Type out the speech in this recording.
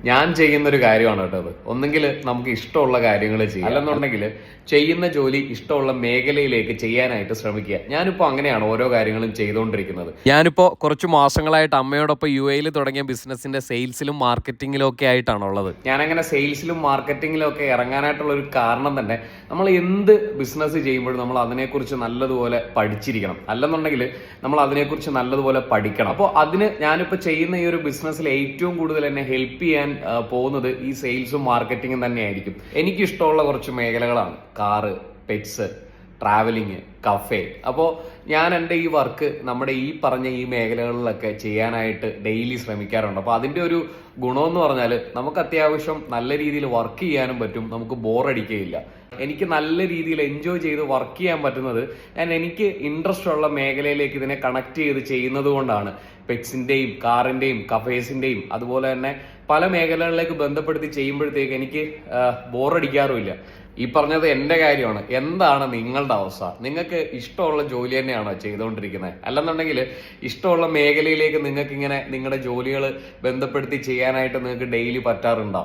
ഞാൻ ചെയ്യുന്നൊരു കാര്യമാണ് കേട്ടോ അത്. ഒന്നെങ്കിൽ നമുക്ക് ഇഷ്ടമുള്ള കാര്യങ്ങൾ ചെയ്യാം, അല്ലെന്നുണ്ടെങ്കിൽ ചെയ്യുന്ന ജോലി ഇഷ്ടമുള്ള മേഖലയിലേക്ക് ചെയ്യാനായിട്ട് ശ്രമിക്കുക. ഞാനിപ്പോൾ അങ്ങനെയാണ് ഓരോ കാര്യങ്ങളും ചെയ്തുകൊണ്ടിരിക്കുന്നത്. ഞാനിപ്പോൾ കുറച്ച് മാസങ്ങളായിട്ട് അമ്മയോടൊപ്പം UAE തുടങ്ങിയ ബിസിനസിന്റെ സെയിൽസിലും മാർക്കറ്റിങ്ങിലും ഒക്കെ ആയിട്ടാണുള്ളത്. ഞാനങ്ങനെ സെയിൽസിലും മാർക്കറ്റിങ്ങിലും ഒക്കെ ഇറങ്ങാനായിട്ടുള്ള ഒരു കാരണം തന്നെ നമ്മൾ എന്ത് ബിസിനസ് ചെയ്യുമ്പോഴും നമ്മൾ അതിനെക്കുറിച്ച് നല്ലതുപോലെ പഠിച്ചിരിക്കണം, അല്ലെന്നുണ്ടെങ്കിൽ നമ്മൾ അതിനെക്കുറിച്ച് നല്ലതുപോലെ പഠിക്കണം. അപ്പോൾ അതിന് ഞാനിപ്പോൾ ചെയ്യുന്ന ഈ ഒരു ബിസിനസ്സിൽ ഏറ്റവും കൂടുതൽ എന്നെ ഹെൽപ്പ് ചെയ്യാൻ പോകുന്നത് ഈ സെയിൽസും മാർക്കറ്റിങ്ങും തന്നെയായിരിക്കും. എനിക്കിഷ്ടമുള്ള കുറച്ച് മേഖലകളാണ് കാറ്, പെറ്റ്സ്, ട്രാവലിങ്, കഫേ. അപ്പോൾ ഞാൻ എൻ്റെ ഈ വർക്ക് നമ്മുടെ ഈ പറഞ്ഞ ഈ മേഖലകളിലൊക്കെ ചെയ്യാനായിട്ട് ഡെയിലി ശ്രമിക്കാറുണ്ട്. അപ്പോൾ അതിൻ്റെ ഒരു ഗുണമെന്ന് പറഞ്ഞാൽ നമുക്ക് അത്യാവശ്യം നല്ല രീതിയിൽ വർക്ക് ചെയ്യാനും പറ്റും, നമുക്ക് ബോറടിക്കുകയില്ല. എനിക്ക് നല്ല രീതിയിൽ എൻജോയ് ചെയ്ത് വർക്ക് ചെയ്യാൻ പറ്റുന്നത് എനിക്ക് ഇൻട്രസ്റ്റ് ഉള്ള മേഖലയിലേക്ക് ഇതിനെ കണക്ട് ചെയ്ത് ചെയ്യുന്നത് കൊണ്ടാണ്. പെറ്റ്സിന്റെയും കാറിന്റെയും കഫേസിന്റെയും അതുപോലെ തന്നെ പല മേഖലകളിലേക്ക് ബന്ധപ്പെടുത്തി ചെയ്യുമ്പോഴത്തേക്ക് എനിക്ക് ബോറടിക്കാറുമില്ല. ഈ പറഞ്ഞത് എൻ്റെ കാര്യമാണ്. എന്താണ് നിങ്ങളുടെ അവസ്ഥ? നിങ്ങൾക്ക് ഇഷ്ടമുള്ള ജോലി തന്നെയാണോ ചെയ്തുകൊണ്ടിരിക്കുന്നത്? അല്ലെന്നുണ്ടെങ്കിൽ ഇഷ്ടമുള്ള മേഖലയിലേക്ക് നിങ്ങൾക്ക് ഇങ്ങനെ നിങ്ങളുടെ ജോലികൾ ബന്ധപ്പെടുത്തി ചെയ്യാനായിട്ട് നിങ്ങൾക്ക് ഡെയിലി പറ്റാറുണ്ടോ?